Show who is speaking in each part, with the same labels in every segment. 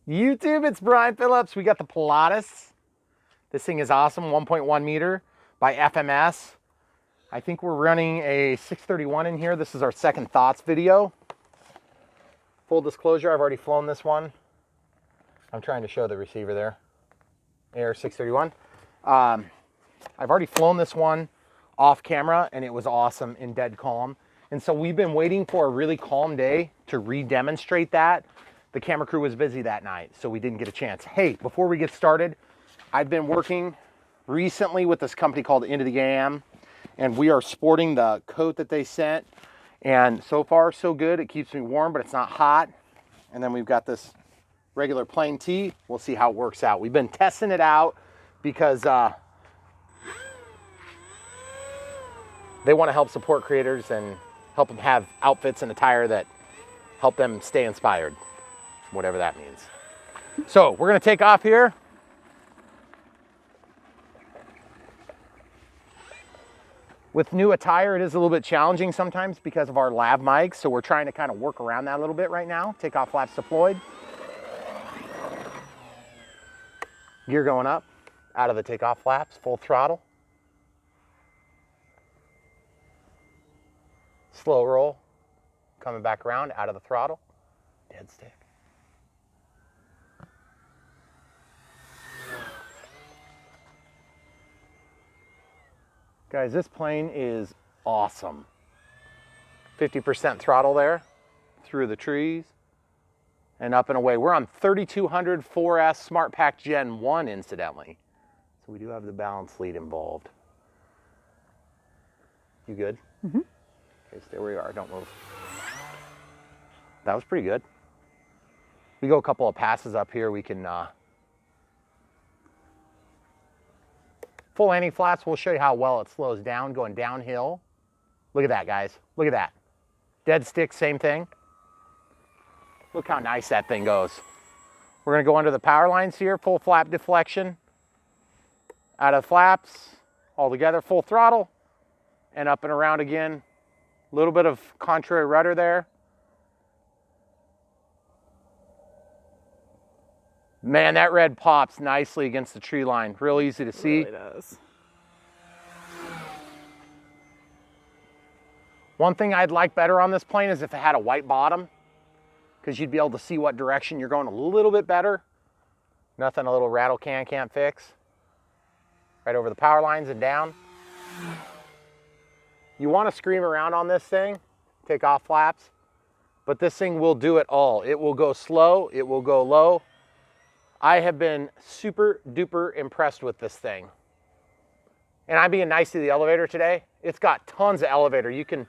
Speaker 1: YouTube, it's Brian Phillips. We got the Pilatus. This thing is awesome, 1.1 meter by FMS. I think we're running a 631 in here. This is our second thoughts video. Full disclosure, I've already flown this one. I'm trying to show the receiver there. Air 631. I've already flown this one off camera and it was awesome in dead calm. And so we've been waiting for a really calm day to re-demonstrate that. The camera crew was busy that night, so we didn't get a chance. Hey, before we get started, I've been working recently with this company called Into the AM, and we are sporting the coat that they sent. And so far, so good. It keeps me warm, but it's not hot. And then we've got this regular plain tee. We'll see how it works out. We've been testing it out because they want to help support creators and help them have outfits and attire that help them stay inspired, whatever that means. So we're going to take off here. With new attire, it is a little bit challenging sometimes because of our lav mics, so we're trying to kind of work around that a little bit right now. Takeoff flaps deployed. Gear going up, out of the takeoff flaps, full throttle. Slow roll, coming back around, out of the throttle, dead stick. Guys, this plane is awesome. 50% throttle there, through the trees, and up and away. We're on 3200 4S Smart Pack Gen 1, incidentally. So we do have the balance lead involved. You good? Mm-hmm. Okay, stay where you are, don't move. That was pretty good. We go a couple of passes up here, we can full landing flats. We'll show you how well it slows down going downhill. Look at that, guys. Look at that. Dead stick, same thing. Look how nice that thing goes. We're gonna go under the power lines here, full flap deflection. Out of flaps, all together, full throttle, and up and around again. A little bit of contrary rudder there. Man, that red pops nicely against the tree line. Real easy to see.
Speaker 2: It really does.
Speaker 1: One thing I'd like better on this plane is if it had a white bottom, because you'd be able to see what direction you're going a little bit better. Nothing a little rattle can can't fix. Right over the power lines and down. You want to scream around on this thing, take off flaps, but this thing will do it all. It will go slow, it will go low. I have been super duper impressed with this thing. And I'm being nice to the elevator today. It's got tons of elevator. You can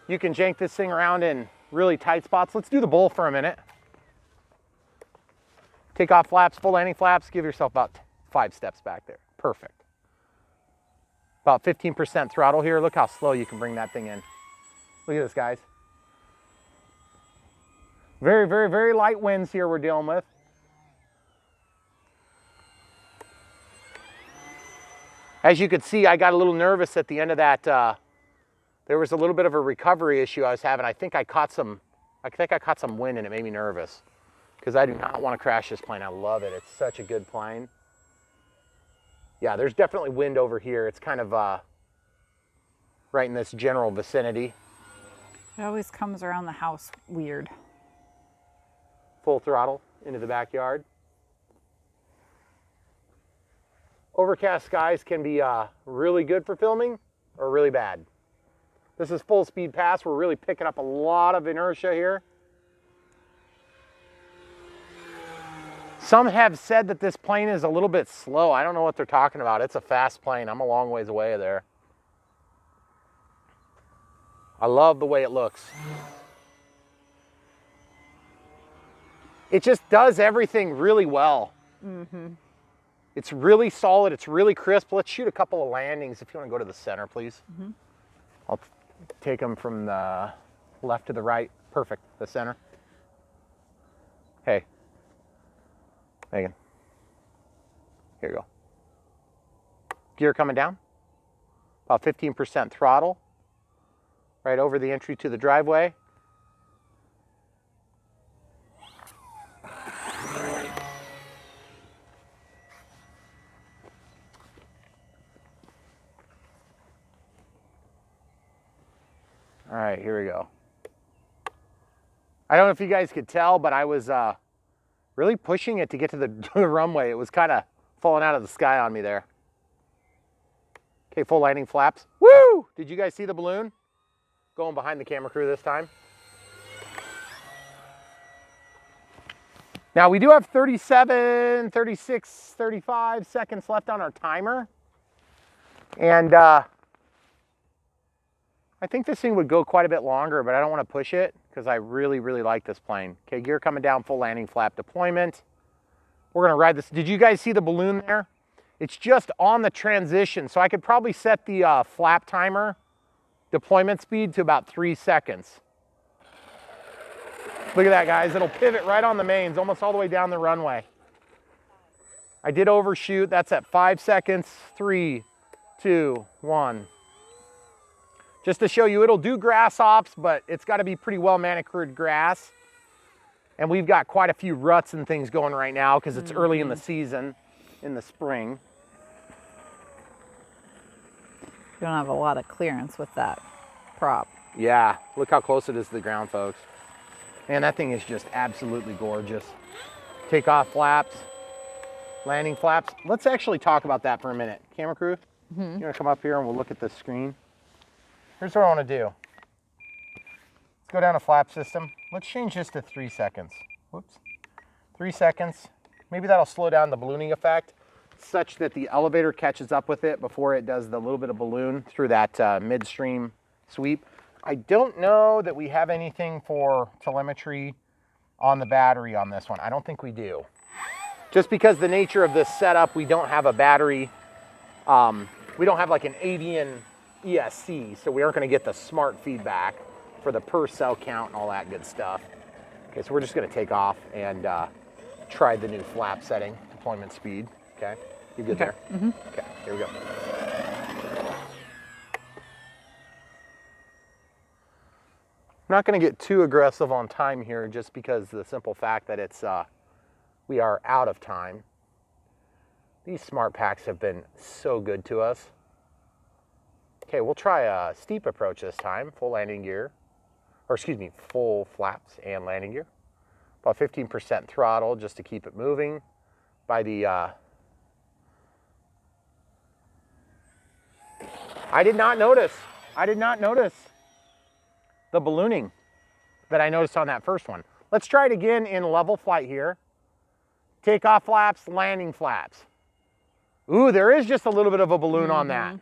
Speaker 1: jank this thing around in really tight spots. Let's do the bull for a minute. Take off flaps, full landing flaps, give yourself about 5 steps back there. Perfect. About 15% throttle here. Look how slow you can bring that thing in. Look at this, guys. Very, very, very light winds here we're dealing with. As you could see, I got a little nervous at the end of that. There was a little bit of a recovery issue I was having. I think I caught some wind and it made me nervous because I do not want to crash this plane. I love it. It's such a good plane. Yeah, there's definitely wind over here. It's kind of right in this general vicinity.
Speaker 2: It always comes around the house weird.
Speaker 1: Full throttle into the backyard. Overcast skies can be really good for filming or really bad. This is full speed pass. We're really picking up a lot of inertia here. Some have said that this plane is a little bit slow. I don't know what they're talking about. It's a fast plane. I'm a long ways away there. I love the way it looks. It just does everything really well. Mm-hmm. It's really solid, it's really crisp. Let's shoot a couple of landings if you want to go to the center, please. Mm-hmm. I'll take them from the left to the right. Perfect, the center. Hey, Megan, here you go. Gear coming down, about 15% throttle, right over the entry to the driveway. All right, here we go. I don't know if you guys could tell, but I was really pushing it to get to the runway. It was kind of falling out of the sky on me there. Okay, full landing flaps. Woo! Did you guys see the balloon? Going behind the camera crew this time. Now we do have 37, 36, 35 seconds left on our timer. And I think this thing would go quite a bit longer, but I don't want to push it because I really, really like this plane. Okay, gear coming down, full landing flap deployment. We're gonna ride this. Did you guys see the balloon there? It's just on the transition. So I could probably set the flap timer deployment speed to about 3 seconds. Look at that, guys. It'll pivot right on the mains, almost all the way down the runway. I did overshoot. That's at 5 seconds. 3, 2, 1. Just to show you, it'll do grass ops, but it's got to be pretty well manicured grass. And we've got quite a few ruts and things going right now because it's early in the season, in the spring.
Speaker 2: You don't have a lot of clearance with that prop.
Speaker 1: Yeah, look how close it is to the ground, folks. Man, that thing is just absolutely gorgeous. Takeoff flaps, landing flaps. Let's actually talk about that for a minute. Camera crew, you want to come up here and we'll look at the screen? Here's what I want to do. Let's go down to flap system. Let's change this to 3 seconds. Whoops. 3 seconds. Maybe that'll slow down the ballooning effect such that the elevator catches up with it before it does the little bit of balloon through that midstream sweep. I don't know that we have anything for telemetry on the battery on this one. I don't think we do. Just because the nature of this setup, we don't have a battery. We don't have like an avian ESC, so we aren't going to get the smart feedback for the per cell count and all that good stuff. Okay, so we're just going to take off and try the new flap setting, deployment speed. Okay, you good there? Okay, here we go. I'm not going to get too aggressive on time here just because the simple fact that it's we are out of time. These smart packs have been so good to us. Okay, we'll try a steep approach this time, full landing gear, or excuse me, full flaps and landing gear. About 15% throttle just to keep it moving. By the, I did not notice the ballooning that I noticed on that first one. Let's try it again in level flight here. Takeoff flaps, landing flaps. Ooh, there is just a little bit of a balloon on that.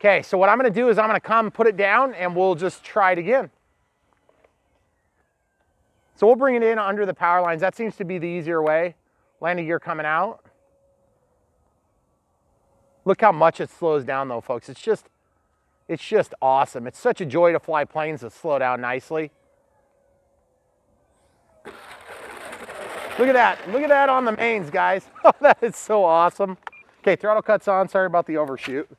Speaker 1: Okay, so what I'm gonna do is I'm gonna come put it down and we'll just try it again. So we'll bring it in under the power lines. That seems to be the easier way. Landing gear coming out. Look how much it slows down though, folks. It's just awesome. It's such a joy to fly planes that slow down nicely. Look at that. Look at that on the mains, guys. Oh, that is so awesome. Okay, throttle cuts on. Sorry about the overshoot.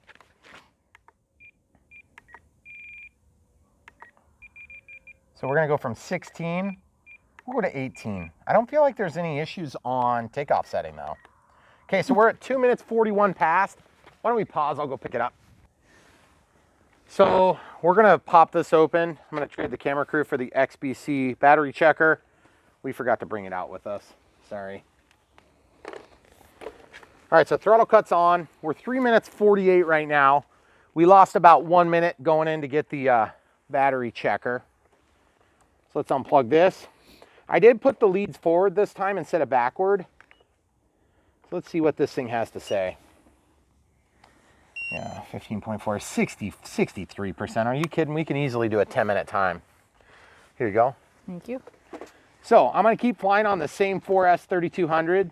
Speaker 1: So we're gonna go from 16, we'll go to 18. I don't feel like there's any issues on takeoff setting though. Okay, so we're at 2 minutes 41 past. Why don't we pause, I'll go pick it up. So we're gonna pop this open. I'm gonna trade the camera crew for the XBC battery checker. We forgot to bring it out with us, sorry. All right, so throttle cuts on. We're 3 minutes 48 right now. We lost about 1 minute going in to get the battery checker. So let's unplug this. I did put the leads forward this time instead of backward. So let's see what this thing has to say. Yeah, 15.4, 63%. Are you kidding? We can easily do a 10-minute time. Here you go.
Speaker 2: Thank you.
Speaker 1: So I'm gonna keep flying on the same 4S 3200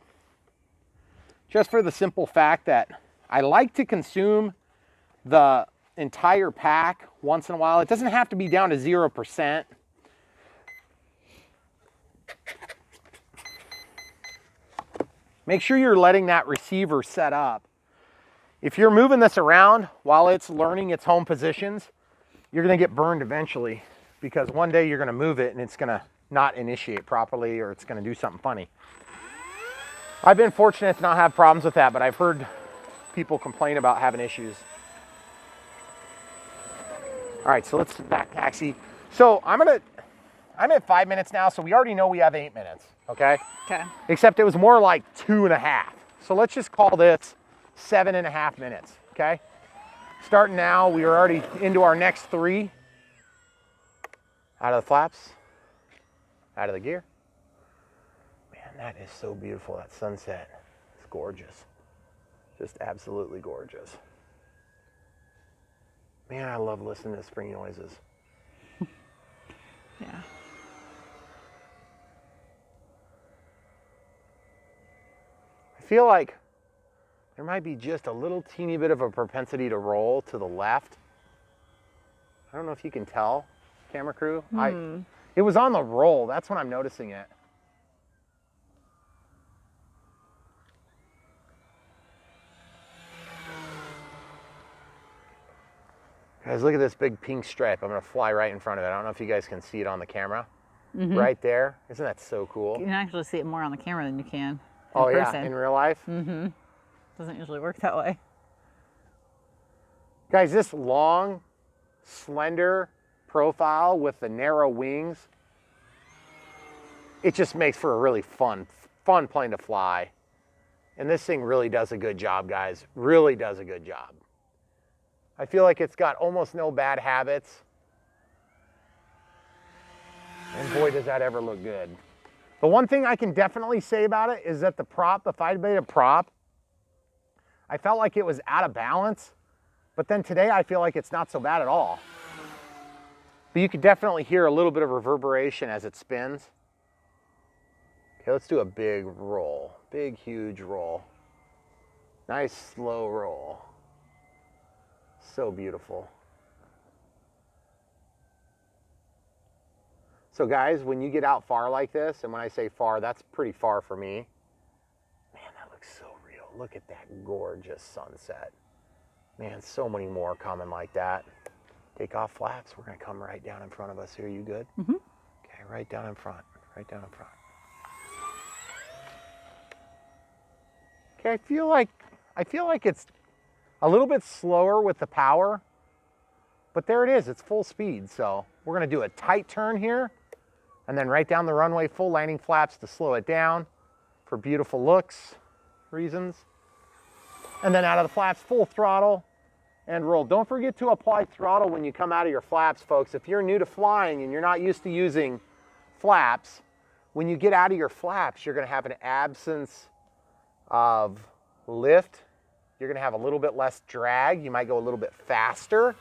Speaker 1: just for the simple fact that I like to consume the entire pack once in a while. It doesn't have to be down to 0%. Make sure you're letting that receiver set up. If you're moving this around while it's learning its home positions, you're gonna get burned eventually because one day you're gonna move it and it's gonna not initiate properly or it's gonna do something funny. I've been fortunate to not have problems with that, but I've heard people complain about having issues. All right, so let's back taxi. So I'm at 5 minutes now, so we already know we have 8 minutes, okay?
Speaker 2: Okay.
Speaker 1: Except it was more like 2.5. So let's just call this 7.5 minutes, okay? Starting now, we are already into our next 3. Out of the flaps, out of the gear. Man, that is so beautiful, that sunset. It's gorgeous. Just absolutely gorgeous. Man, I love listening to spring noises.
Speaker 2: Yeah.
Speaker 1: I feel like there might be just a little teeny bit of a propensity to roll to the left. I don't know if you can tell, camera crew. It was on the roll. That's when I'm noticing it. Guys, look at this big pink stripe. I'm gonna fly right in front of it. I don't know if you guys can see it on the camera. Right there. Isn't that so cool?
Speaker 2: You can actually see it more on the camera than you can
Speaker 1: Oh
Speaker 2: in
Speaker 1: yeah,
Speaker 2: person.
Speaker 1: in real life?
Speaker 2: Doesn't usually work that way.
Speaker 1: Guys, this long, slender profile with the narrow wings, it just makes for a really fun plane to fly. And this thing really does a good job, guys. Really does a good job. I feel like it's got almost no bad habits. And boy, does that ever look good. The one thing I can definitely say about it is that the prop, the Phi Beta prop, I felt like it was out of balance, but then today I feel like it's not so bad at all. But you could definitely hear a little bit of reverberation as it spins. Okay, let's do a big roll. Big, huge roll. Nice, slow roll. So beautiful. So guys, when you get out far like this, and when I say far, that's pretty far for me. Man, that looks so real. Look at that gorgeous sunset. Man, so many more coming like that. Take off flaps. We're gonna come right down in front of us here. You good? Okay, right down in front. Right down in front. Okay, I feel like it's a little bit slower with the power, but there it is, it's full speed. So we're gonna do a tight turn here, and then right down the runway, full landing flaps to slow it down for beautiful looks reasons. And then out of the flaps, full throttle and roll. Don't forget to apply throttle when you come out of your flaps, folks. If you're new to flying and you're not used to using flaps, when you get out of your flaps, you're gonna have an absence of lift. You're gonna have a little bit less drag. You might go a little bit faster,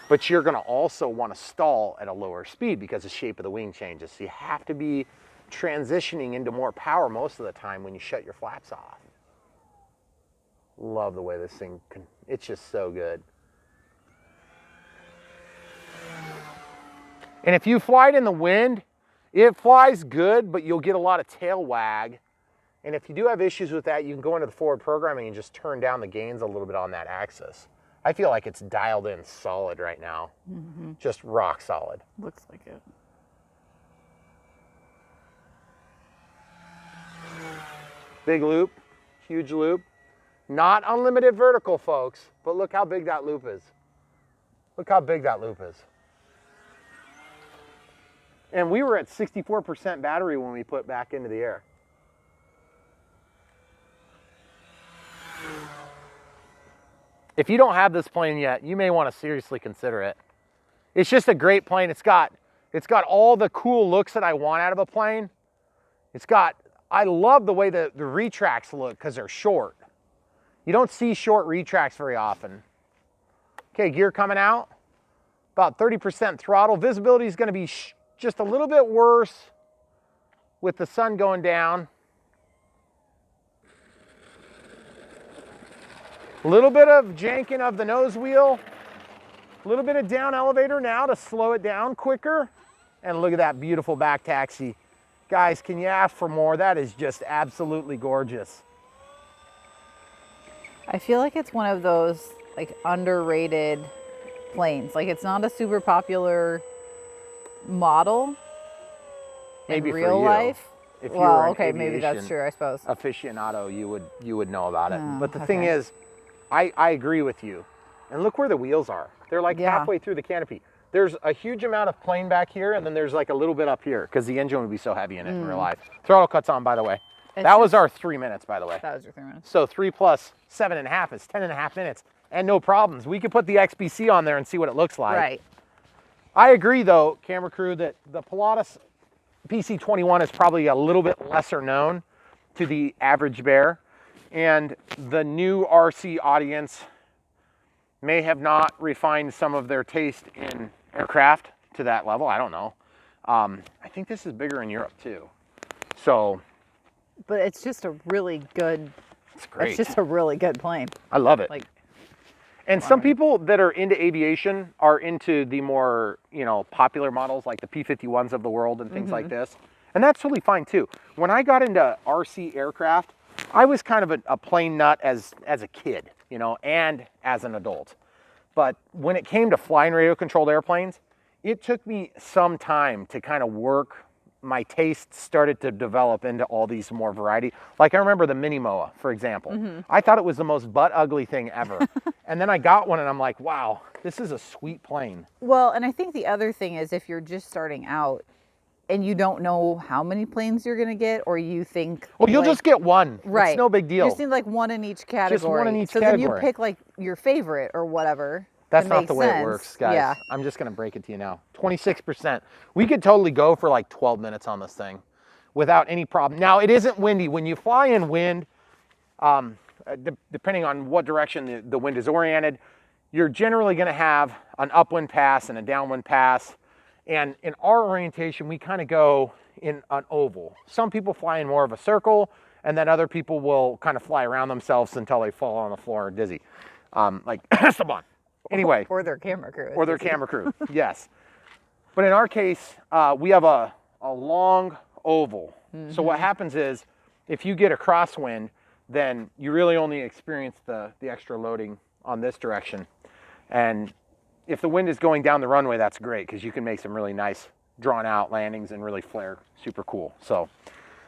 Speaker 1: but you're gonna also wanna stall at a lower speed because the shape of the wing changes. So you have to be transitioning into more power most of the time when you shut your flaps off. Love the way this thing can, it's just so good. And if you fly it in the wind, it flies good, but you'll get a lot of tail wag. And if you do have issues with that, you can go into the forward programming and just turn down the gains a little bit on that axis. I feel like it's dialed in solid right now. Just rock solid.
Speaker 2: Looks like it.
Speaker 1: Big loop, huge loop. Not unlimited vertical, folks, but look how big that loop is. Look how big that loop is. And we were at 64% battery when we put back into the air. If you don't have this plane yet, you may want to seriously consider it. It's just a great plane. It's got all the cool looks that I want out of a plane. I love the way the retracts look because they're short. You don't see short retracts very often. Okay, gear coming out. About 30% throttle. Visibility is going to be just a little bit worse with the sun going down. A little bit of janking of the nose wheel. A little bit of down elevator now to slow it down quicker. And look at that beautiful back taxi. Guys, can you ask for more? That is just absolutely gorgeous.
Speaker 2: I feel like it's one of those like underrated planes. Like it's not a super popular model
Speaker 1: Maybe
Speaker 2: in
Speaker 1: for
Speaker 2: real
Speaker 1: you.
Speaker 2: life.
Speaker 1: If you
Speaker 2: Well,
Speaker 1: were an
Speaker 2: okay, maybe that's
Speaker 1: aviation
Speaker 2: true, I suppose.
Speaker 1: aficionado, you would know about it.
Speaker 2: Oh,
Speaker 1: But the thing
Speaker 2: okay.
Speaker 1: is, I agree with you. And look where the wheels are. They're like
Speaker 2: Yeah.
Speaker 1: halfway through the canopy. there's a huge amount of plane back here, and then there's like a little bit up here because the engine would be so heavy in it in real life. Throttle cuts on, by the way. That was our 3 minutes, by the way.
Speaker 2: That was your 3 minutes.
Speaker 1: So 3 plus 7.5 is 10.5 minutes, and no problems. We could put the XBC on there and see what it looks like.
Speaker 2: Right.
Speaker 1: I agree, though, camera crew, that the Pilatus PC-21 is probably a little bit lesser known to the average bear, and the new RC audience may have not refined some of their taste in aircraft to that level. I don't know. I think this is bigger in Europe too. So,
Speaker 2: but it's just a really good.
Speaker 1: It's great.
Speaker 2: It's just a really good plane.
Speaker 1: I love it.
Speaker 2: Like,
Speaker 1: and some people that are into aviation are into the more, you know, popular models like the P-51s of the world and things like this. And that's totally fine too. When I got into RC aircraft, I was kind of a plane nut as a kid, you know, and as an adult. But when it came to flying radio controlled airplanes, it took me some time to kind of work. My taste started to develop into all these more variety. Like I remember the Mini Moa, for example. I thought it was the most butt ugly thing ever. And then I got one and I'm like, wow, this is a sweet plane.
Speaker 2: well, and I think the other thing is if you're just starting out and you don't know how many planes you're going to get, or you think...
Speaker 1: Well, you'll
Speaker 2: like,
Speaker 1: just get one.
Speaker 2: right.
Speaker 1: It's no big deal.
Speaker 2: You just need like one in each category.
Speaker 1: Just one in each
Speaker 2: so
Speaker 1: category.
Speaker 2: then you pick like your favorite or whatever.
Speaker 1: That's
Speaker 2: It
Speaker 1: not
Speaker 2: makes
Speaker 1: the way
Speaker 2: sense.
Speaker 1: it works, guys.
Speaker 2: Yeah.
Speaker 1: I'm just going to break it to you now. 26%. We could totally go for like 12 minutes on this thing without any problem. Now, it isn't windy. When you fly in wind, depending on what direction the wind is oriented, you're generally going to have an upwind pass and a downwind pass. And in our orientation, we kind of go in an oval. Some people fly in more of a circle, and then other people will kind of fly around themselves until they fall on the floor dizzy. Like Esteban. Anyway.
Speaker 2: Or their camera crew.
Speaker 1: Or their camera crew, yes. But in our case, we have a long oval. So what happens is, if you get a crosswind, then you really only experience the extra loading on this direction. And if the wind is going down the runway, that's great, because you can make some really nice drawn out landings and really flare super cool. So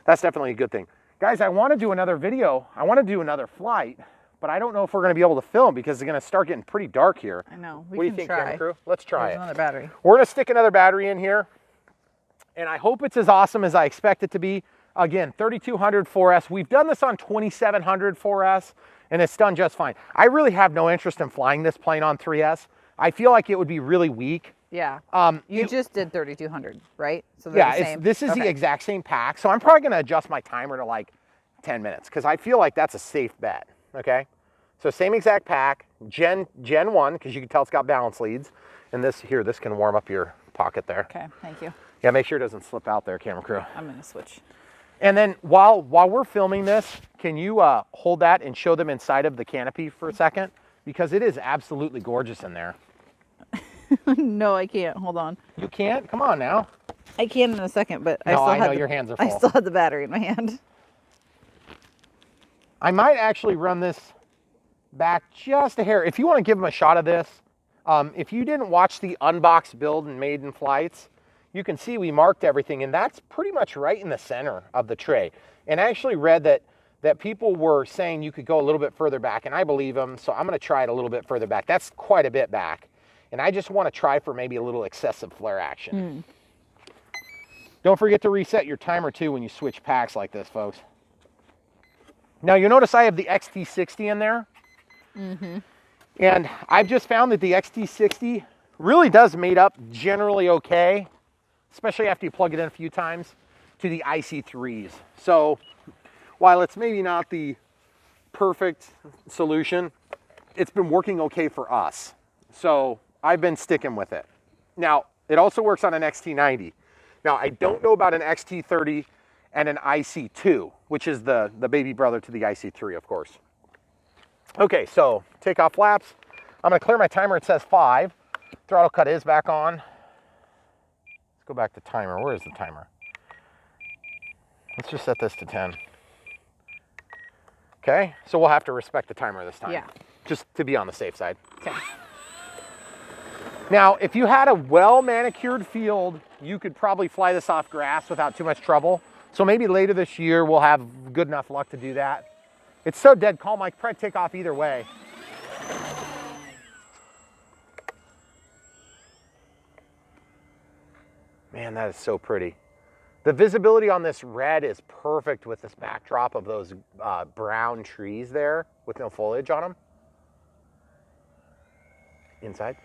Speaker 1: that's definitely a good thing. Guys, I want to do another video. I want to do another flight, but I don't know if we're going to be able to film because it's going to start getting pretty dark here.
Speaker 2: I know.
Speaker 1: What do you think, camera crew? Let's try
Speaker 2: There's
Speaker 1: it.
Speaker 2: another battery.
Speaker 1: We're going to stick another battery in here, and I hope it's as awesome as I expect it to be. Again, 3200 4S. We've done this on 2700 4S, and it's done just fine. I really have no interest in flying this plane on 3S. I feel like it would be really weak.
Speaker 2: Yeah. You just did 3200, right? So
Speaker 1: yeah,
Speaker 2: the same.
Speaker 1: This is the exact same pack. So I'm probably going to adjust my timer to like 10 minutes because I feel like that's a safe bet. Okay. So same exact pack, Gen 1, because you can tell it's got balance leads. And this can warm up your pocket there.
Speaker 2: Okay, thank you.
Speaker 1: Yeah, make sure it doesn't slip out there, camera crew.
Speaker 2: I'm going to switch.
Speaker 1: And then while we're filming this, can you hold that and show them inside of the canopy for a second? Because it is absolutely gorgeous in there.
Speaker 2: No, I can't. Hold on.
Speaker 1: You can't? Come on now.
Speaker 2: I can in a second, but
Speaker 1: No, I know
Speaker 2: had
Speaker 1: your hands are full.
Speaker 2: I still had the battery in my hand.
Speaker 1: I might actually run this back just a hair. If you want to give them a shot of this, if you didn't watch the unboxed build and maiden flights, you can see we marked everything, and that's pretty much right in the center of the tray. And I actually read that people were saying you could go a little bit further back, and I believe them, so I'm going to try it a little bit further back. That's quite a bit back. And I just want to try for maybe a little excessive flare action. Don't forget to reset your timer too when you switch packs like this, folks. Now you'll notice I have the XT60 in there. And I've just found that the XT60 really does mate up generally okay, especially after you plug it in a few times, to the IC3s. So while it's maybe not the perfect solution, it's been working okay for us. So I've been sticking with it. Now, it also works on an XT90. Now, I don't know about an XT30 and an IC2, which is the baby brother to the IC3, of course. Okay, so takeoff flaps. I'm gonna clear my timer, it says 5. Throttle cut is back on. Let's go back to timer. Where is the timer? Let's just set this to 10. Okay, so we'll have to respect the timer this time.
Speaker 2: Yeah.
Speaker 1: Just to be on the safe side.
Speaker 2: Okay.
Speaker 1: Now, if you had a well-manicured field, you could probably fly this off grass without too much trouble. So maybe later this year, we'll have good enough luck to do that. It's so dead calm, I could probably take off either way. Man, that is so pretty. The visibility on this red is perfect with this backdrop of those brown trees there with no foliage on them. Inside.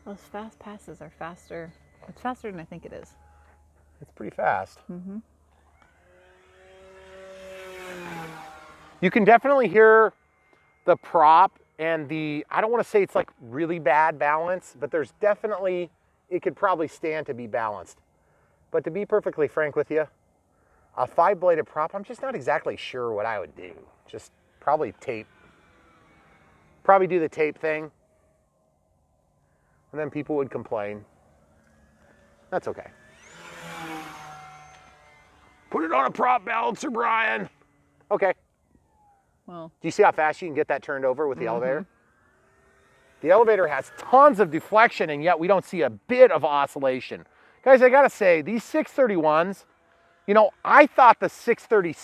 Speaker 2: Those fast passes are faster. It's faster than I think it is.
Speaker 1: It's pretty fast.
Speaker 2: Mm-hmm.
Speaker 1: You can definitely hear the prop and the, I don't want to say it's like really bad balance, but there's definitely, it could probably stand to be balanced. But to be perfectly frank with you, a 5-bladed prop, I'm just not exactly sure what I would do. Just probably tape. Probably do the tape thing. And then people would complain. That's okay. Put it on a prop balancer, Brian. Okay.
Speaker 2: Well,
Speaker 1: do you see how fast you can get that turned over with the elevator? The elevator has tons of deflection, and yet we don't see a bit of oscillation. Guys, I gotta say, these 631s, you know, I thought the 630,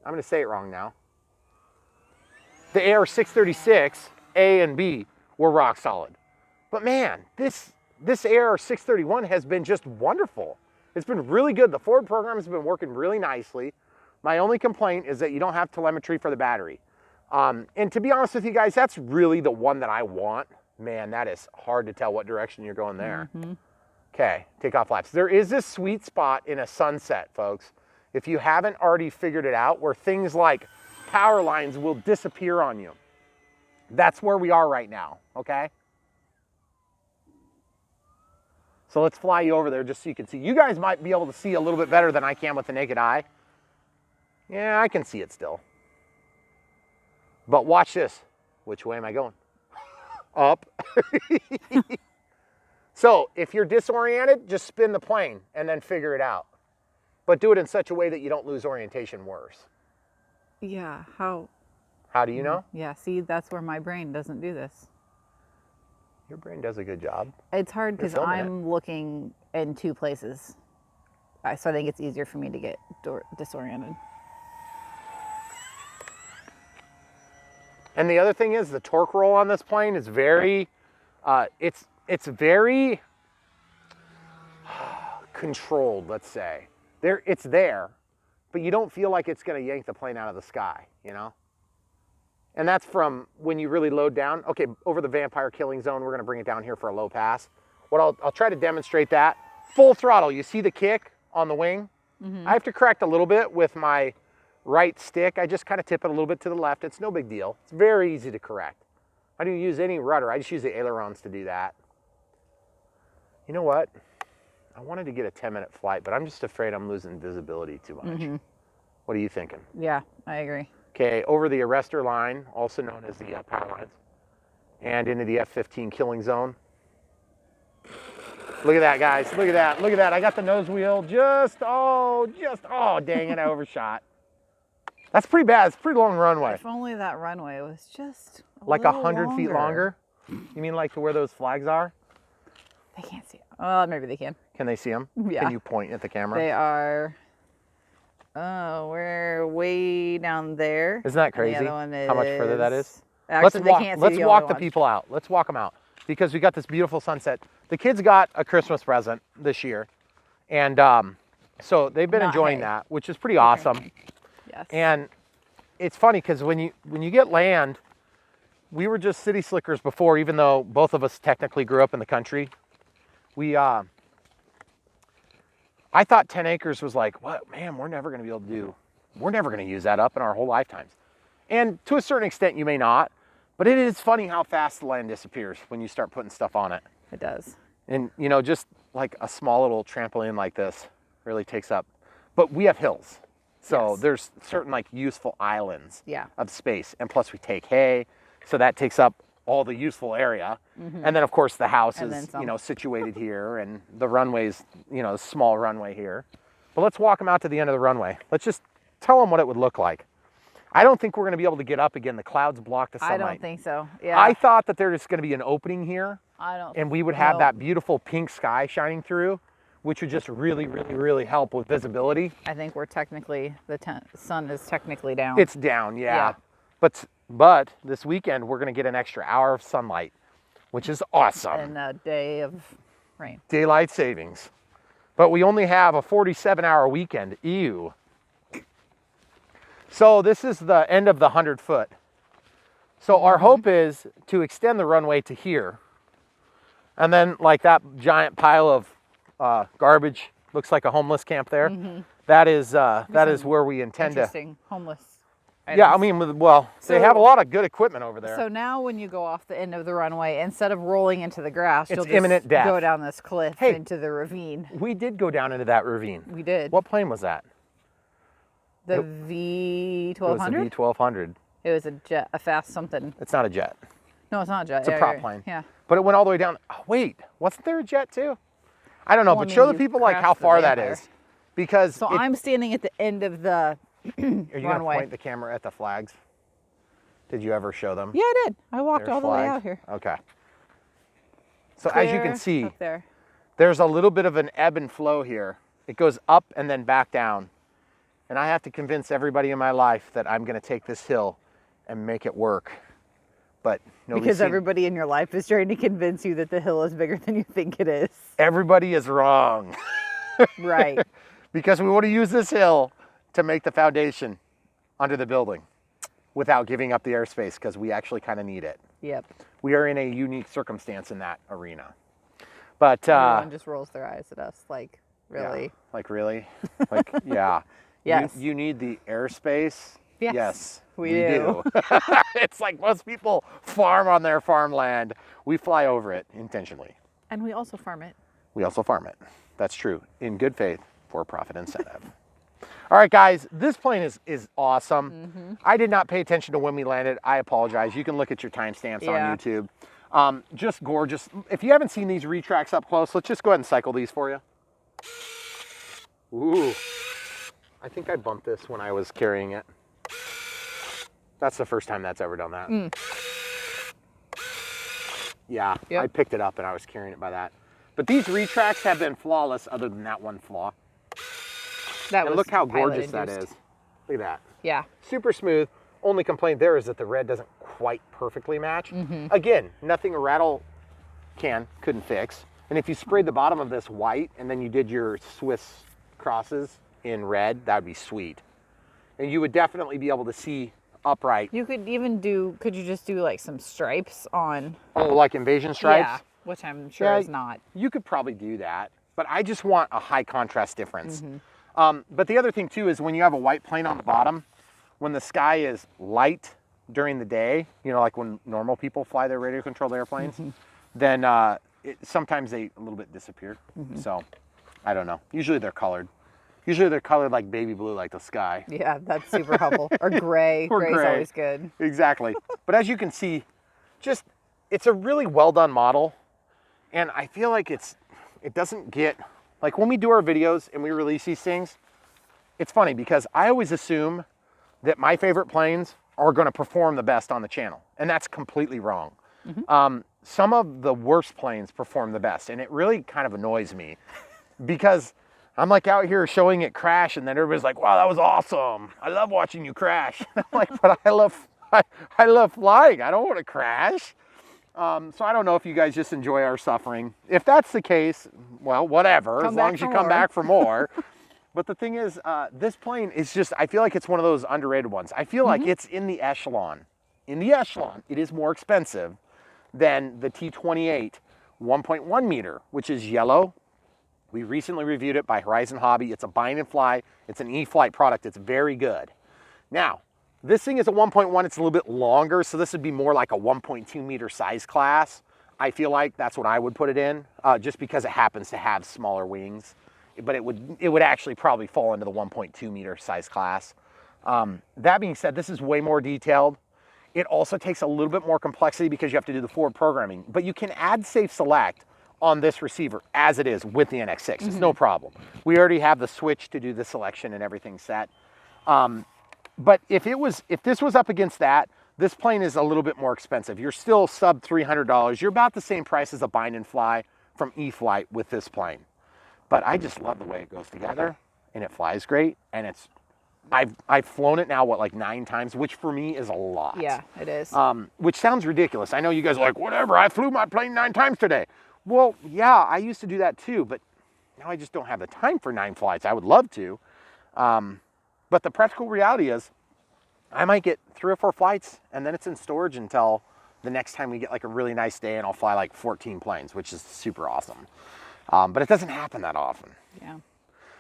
Speaker 1: I'm gonna say it wrong now. The AR 636, A and B, were rock solid. But man, this AR 631 has been just wonderful. It's been really good. The Ford program has been working really nicely. My only complaint is that you don't have telemetry for the battery. And to be honest with you guys, that's really the one that I want. Man, that is hard to tell what direction you're going there. Okay, takeoff flaps. There is this sweet spot in a sunset, folks. If you haven't already figured it out, where things like power lines will disappear on you. That's where we are right now, okay? So let's fly you over there just so you can see. You guys might be able to see a little bit better than I can with the naked eye. Yeah, I can see it still. But watch this. Which way am I going? Up. So if you're disoriented, just spin the plane and then figure it out. But do it in such a way that you don't lose orientation worse.
Speaker 2: yeah, how?
Speaker 1: How do you know?
Speaker 2: Yeah, see, that's where my brain doesn't do this.
Speaker 1: Your brain does a good job.
Speaker 2: It's hard because
Speaker 1: filming
Speaker 2: I'm looking in two places. So I think it's easier for me to get disoriented.
Speaker 1: And the other thing is the torque roll on this plane is very, it's very controlled, let's say. It's there, but you don't feel like it's gonna yank the plane out of the sky, you know? And that's from when you really load down. Okay, over the vampire killing zone, we're gonna bring it down here for a low pass. What I'll try to demonstrate that. Full throttle, you see the kick on the wing? I have to correct a little bit with my right stick. I just kind of tip it a little bit to the left. It's no big deal. It's very easy to correct. I don't use any rudder. I just use the ailerons to do that. You know what? I wanted to get a 10-minute flight, but I'm just afraid I'm losing visibility too much. What are you thinking?
Speaker 2: Yeah, I agree.
Speaker 1: Okay, over the arrestor line, also known as the power lines, and into the F-15 killing zone. Look at that, guys. Look at that. Look at that. I got the nose wheel oh, dang it, I overshot. That's pretty bad. It's a pretty long runway.
Speaker 2: If only that runway was just
Speaker 1: Like 100 feet longer? You mean like to where those flags are?
Speaker 2: They can't see it. Well, maybe they can.
Speaker 1: Can they see them?
Speaker 2: Yeah.
Speaker 1: Can you point at the camera?
Speaker 2: They are, we're way down there.
Speaker 1: Isn't that crazy?
Speaker 2: And the other one is,
Speaker 1: how much further that is?
Speaker 2: Actually, they can't see
Speaker 1: let's
Speaker 2: the
Speaker 1: walk
Speaker 2: other
Speaker 1: the
Speaker 2: one.
Speaker 1: people out. Let's walk them out because we got this beautiful sunset. The kids got a Christmas present this year. And so they've been enjoying that, which is pretty awesome.
Speaker 2: Yes.
Speaker 1: And it's funny because when you get land, we were just city slickers before, even though both of us technically grew up in the country. I thought 10 acres was like, what, man, we're never going to use that up in our whole lifetimes. And to a certain extent, you may not, but it is funny how fast the land disappears when you start putting stuff on it.
Speaker 2: It does.
Speaker 1: And, you know, just like a small little trampoline like this really takes up, but we have hills. So there's certain like useful islands of space. And plus we take hay, so that takes up all the useful area. And then of course the house is, you know, situated here and the runway's, you know, a small runway here. But let's walk them out to the end of the runway. Let's just tell them what it would look like. I don't think we're gonna be able to get up again. The clouds block the sunlight.
Speaker 2: I don't think so, yeah.
Speaker 1: I thought that there's gonna be an opening here. And we would have
Speaker 2: no.
Speaker 1: that beautiful pink sky shining through, which would just really, really, really help with visibility.
Speaker 2: I think we're technically, the sun is technically down.
Speaker 1: It's down, yeah. But But this weekend, we're going to get an extra hour of sunlight, which is awesome.
Speaker 2: And a day of rain.
Speaker 1: Daylight savings. But we only have a 47-hour weekend. Ew. So this is the end of the 100-foot. So our hope is to extend the runway to here. And then like that giant pile of garbage, looks like a homeless camp there. That is where we intend to.
Speaker 2: Interesting. Homeless.
Speaker 1: Yeah, I
Speaker 2: items.
Speaker 1: mean, well, they have a lot of good equipment over there.
Speaker 2: So now when you go off the end of the runway, instead of rolling into the grass,
Speaker 1: It's
Speaker 2: you'll just
Speaker 1: imminent death.
Speaker 2: go down this cliff
Speaker 1: Hey.
Speaker 2: into the ravine.
Speaker 1: We did go down into that ravine.
Speaker 2: We did.
Speaker 1: What plane was that?
Speaker 2: The
Speaker 1: It was
Speaker 2: V1200?
Speaker 1: the V1200.
Speaker 2: It was a jet, a fast something.
Speaker 1: It's not a jet,
Speaker 2: No, it's not a jet.
Speaker 1: it's a prop plane.
Speaker 2: Yeah.
Speaker 1: But it went all the way down. Oh, wait, wasn't there a jet too? I don't know,
Speaker 2: Well,
Speaker 1: but
Speaker 2: I
Speaker 1: show
Speaker 2: mean,
Speaker 1: the
Speaker 2: you
Speaker 1: people like
Speaker 2: crashed
Speaker 1: how
Speaker 2: the
Speaker 1: far that
Speaker 2: Vampire.
Speaker 1: is. Because
Speaker 2: So I'm standing at the end of the
Speaker 1: are you going to
Speaker 2: runway.
Speaker 1: point the camera at the flags? Did you ever show them?
Speaker 2: Yeah, I did. I walked
Speaker 1: There's
Speaker 2: all the way
Speaker 1: flags.
Speaker 2: out here.
Speaker 1: Okay. So as you can
Speaker 2: Clear
Speaker 1: see,
Speaker 2: up there.
Speaker 1: there's a little bit of an ebb and flow here. It goes up and then back down. And I have to convince everybody in my life that I'm going to take this hill and make it work. But
Speaker 2: Because everybody in your life is trying to convince you that the hill is bigger than you think it is.
Speaker 1: everybody is wrong.
Speaker 2: Right.
Speaker 1: Because we want to use this hill to make the foundation under the building without giving up the airspace, because we actually kind of need it.
Speaker 2: Yep.
Speaker 1: We are in a unique circumstance in that arena. But
Speaker 2: Everyone just rolls their eyes at us like, really?
Speaker 1: yeah, like really? Like, yeah.
Speaker 2: Yes.
Speaker 1: You need the airspace.
Speaker 2: Yes, we
Speaker 1: do. It's like most people farm on their farmland. We fly over it intentionally.
Speaker 2: And we also farm it.
Speaker 1: We also farm it. That's true. In good faith, for profit incentive. All right, guys, this plane is awesome. I did not pay attention to when we landed. I apologize. You can look at your timestamps
Speaker 2: Yeah.
Speaker 1: on YouTube. Just gorgeous. If you haven't seen these retracts up close, let's just go ahead and cycle these for you. Ooh, I think I bumped this when I was carrying it. That's the first time that's ever done that. Yeah,
Speaker 2: Yep.
Speaker 1: I picked it up and I was carrying it by that. But these retracts have been flawless other than that one flaw.
Speaker 2: That
Speaker 1: And
Speaker 2: was
Speaker 1: look how
Speaker 2: pilot
Speaker 1: gorgeous that
Speaker 2: induced.
Speaker 1: is. Look at that.
Speaker 2: Yeah.
Speaker 1: Super smooth. Only complaint there is that the red doesn't quite perfectly match. Again, nothing a rattle can couldn't fix. And if you sprayed the bottom of this white and then you did your Swiss crosses in red, that would be sweet. And you would definitely be able to see upright.
Speaker 2: You could even could you just do like some stripes on?
Speaker 1: Oh, like invasion stripes?
Speaker 2: Yeah, which I'm sure
Speaker 1: Yeah,
Speaker 2: is not.
Speaker 1: You could probably do that, but I just want a high contrast difference. But the other thing too is when you have a white plane on the bottom, when the sky is light during the day, you know, like when normal people fly their radio controlled airplanes, then sometimes they a little bit disappear. So I don't know. Usually they're colored. Usually they're colored like baby blue, like the sky.
Speaker 2: Yeah, that's super helpful. Or gray.
Speaker 1: Or
Speaker 2: Gray's
Speaker 1: gray.
Speaker 2: always good.
Speaker 1: Exactly. But as you can see, just it's a really well done model. And I feel like it doesn't get, like when we do our videos and we release these things, it's funny because I always assume that my favorite planes are going to perform the best on the channel. And that's completely wrong. Some of the worst planes perform the best. And it really kind of annoys me because I'm like out here showing it crash and then everybody's like, wow, that was awesome. I love watching you crash. I'm like, but I love flying. I don't want to crash. So I don't know if you guys just enjoy our suffering. If that's the case, well, whatever, as long as you come back for more. But the thing is, this plane is just, I feel like it's one of those underrated ones. I feel like it's in the echelon. In the echelon, it is more expensive than the T-28 1.1 meter, which is yellow. We recently reviewed it by Horizon Hobby. It's a bind and fly. It's an E-flite product. It's very good. Now, this thing is a 1.1. It's a little bit longer, so this would be more like a 1.2 meter size class. I feel like that's what I would put it in, just because it happens to have smaller wings. But it would actually probably fall into the 1.2 meter size class. That being said, this is way more detailed. It also takes a little bit more complexity because you have to do the forward programming. But you can add Safe Select on this receiver as it is with the NX6. It's no problem. We already have the switch to do the selection and everything set. But if this was up against that, this plane is a little bit more expensive. You're still sub $300. You're about the same price as a bind and fly from E-flite with this plane. But I just love the way it goes together and it flies great and it's I've flown it now, what, like 9 times, which for me is a lot.
Speaker 2: Yeah, it is.
Speaker 1: Which sounds ridiculous. I know you guys are like, whatever, I flew my plane 9 times today. Well, yeah, I used to do that too, but now I just don't have the time for 9 flights. I would love to. But the practical reality is I might get 3 or 4 flights and then it's in storage until the next time we get like a really nice day, and I'll fly like 14 planes, which is super awesome. But it doesn't happen that often.
Speaker 2: Yeah.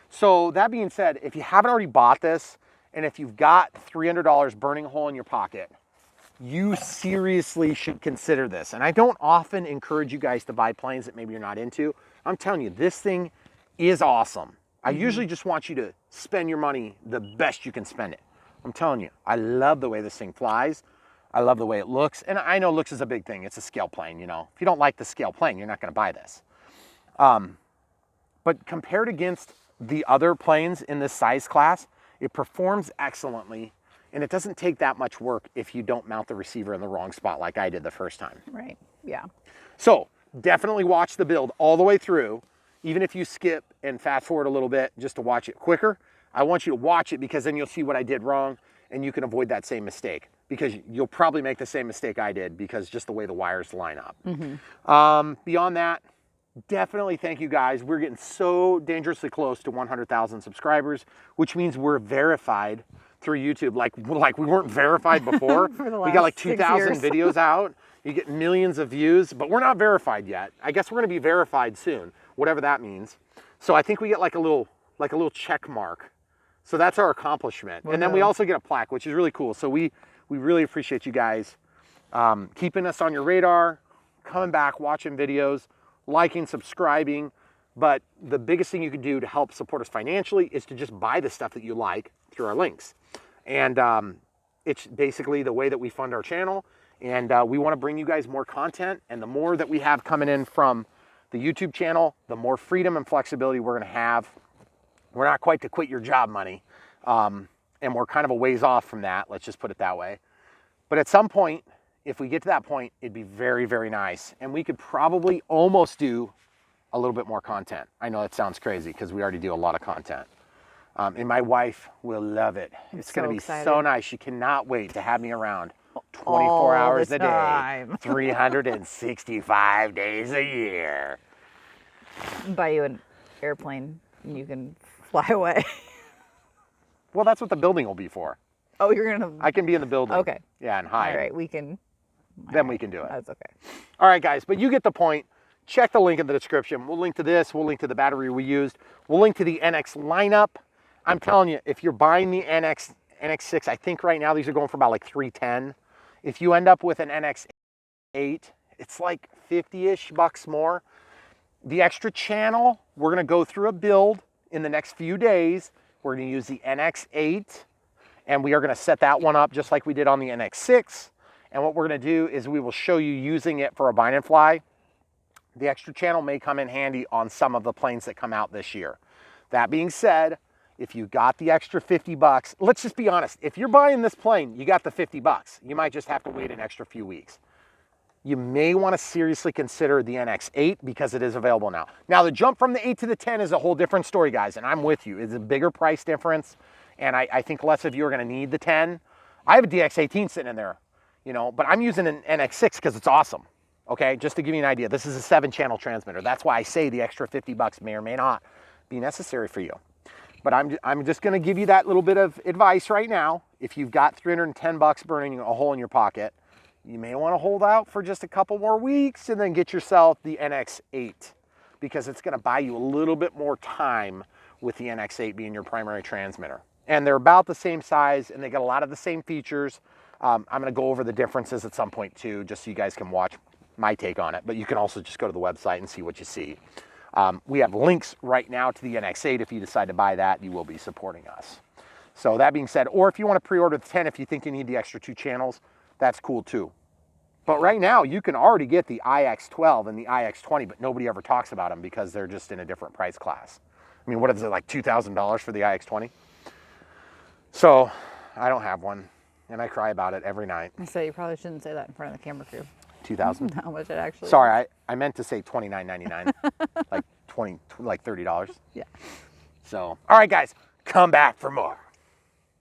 Speaker 1: So that being said, if you haven't already bought this, and if you've got $300 burning a hole in your pocket, you seriously should consider this. And I don't often encourage you guys to buy planes that maybe you're not into. I'm telling you, this thing is awesome. I usually just want you to spend your money the best you can spend it. I'm telling you, I love the way this thing flies. I love the way it looks. And I know looks is a big thing. It's a scale plane, you know. If you don't like the scale plane, you're not going to buy this. But compared against the other planes in this size class, it performs excellently. And it doesn't take that much work if you don't mount the receiver in the wrong spot like I did the first time.
Speaker 2: Right. Yeah.
Speaker 1: So definitely watch the build all the way through. Even if you skip and fast forward a little bit just to watch it quicker, I want you to watch it because then you'll see what I did wrong and you can avoid that same mistake, because you'll probably make the same mistake I did because just the way the wires line up. Beyond that, definitely thank you guys. We're getting so dangerously close to 100,000 subscribers, which means we're verified through YouTube. Like we weren't verified before. We got like 2,000 videos out. You get millions of views, but we're not verified yet. I guess we're going to be verified soon, whatever that means. So I think we get like a little check mark. So that's our accomplishment. And then we also get a plaque, which is really cool. So we really appreciate you guys keeping us on your radar, coming back, watching videos, liking, subscribing. But the biggest thing you can do to help support us financially is to just buy the stuff that you like through our links. And it's basically the way that we fund our channel. And we want to bring you guys more content. And the more that we have coming in from the YouTube channel, the more freedom and flexibility we're going to have. We're not quite to quit your job money. And we're kind of a ways off from that. Let's just put it that way. But at some point, if we get to that point, it'd be very, very nice. And we could probably almost do a little bit more content. I know that sounds crazy because we already do a lot of content. And my wife will love it. It's going to be so nice. She cannot wait to have me around 24 hours a day, 365 days a year.
Speaker 2: Buy you an airplane and you can fly away.
Speaker 1: Well, that's what the building will be for.
Speaker 2: Oh, you're going to...
Speaker 1: I can be in the building.
Speaker 2: Okay.
Speaker 1: Yeah, and hide.
Speaker 2: All right, we can...
Speaker 1: Then we can do it.
Speaker 2: That's okay.
Speaker 1: All right, guys, but you get the point. Check the link in the description. We'll link to this. We'll link to the battery we used. We'll link to the NX lineup. I'm telling you, if you're buying the NX6, I think right now these are going for about like $310. If you end up with an NX8, it's like 50-ish bucks more. The extra channel, we're going to go through a build in the next few days. We're going to use the NX8, and we are going to set that one up just like we did on the NX6. And what we're going to do is we will show you using it for a bind and fly. The extra channel may come in handy on some of the planes that come out this year. That being said, if you got the extra 50 bucks, let's just be honest. If you're buying this plane, you got the 50 bucks. You might just have to wait an extra few weeks. You may want to seriously consider the NX8 because it is available now. Now, the jump from the 8 to the 10 is a whole different story, guys, and I'm with you. It's a bigger price difference, and I think less of you are going to need the 10. I have a DX18 sitting in there, you know, but I'm using an NX6 because it's awesome, okay? Just to give you an idea, this is a 7-channel transmitter. That's why I say the extra 50 bucks may or may not be necessary for you. But I'm just going to give you that little bit of advice right now. If you've got 310 bucks burning a hole in your pocket, you may want to hold out for just a couple more weeks and then get yourself the NX8 because it's going to buy you a little bit more time with the NX8 being your primary transmitter. And they're about the same size and they got a lot of the same features. I'm going to go over the differences at some point too, just so you guys can watch my take on it. But you can also just go to the website and see what you see. We have links right now to the NX8. If you decide to buy that, you will be supporting us. So that being said, or if you want to pre-order the 10, if you think you need the extra 2 channels, that's cool too. But right now you can already get the IX12 and the IX20, but nobody ever talks about them because they're just in a different price class. I mean, what is it, like $2,000 for the IX20? So I don't have one and I cry about it every night.
Speaker 2: So you probably shouldn't say that in front of the camera crew.
Speaker 1: 2,000.
Speaker 2: How much it actually
Speaker 1: Sorry, I meant to say $29.99, like $30.
Speaker 2: Yeah.
Speaker 1: So, all right, guys, come back for more.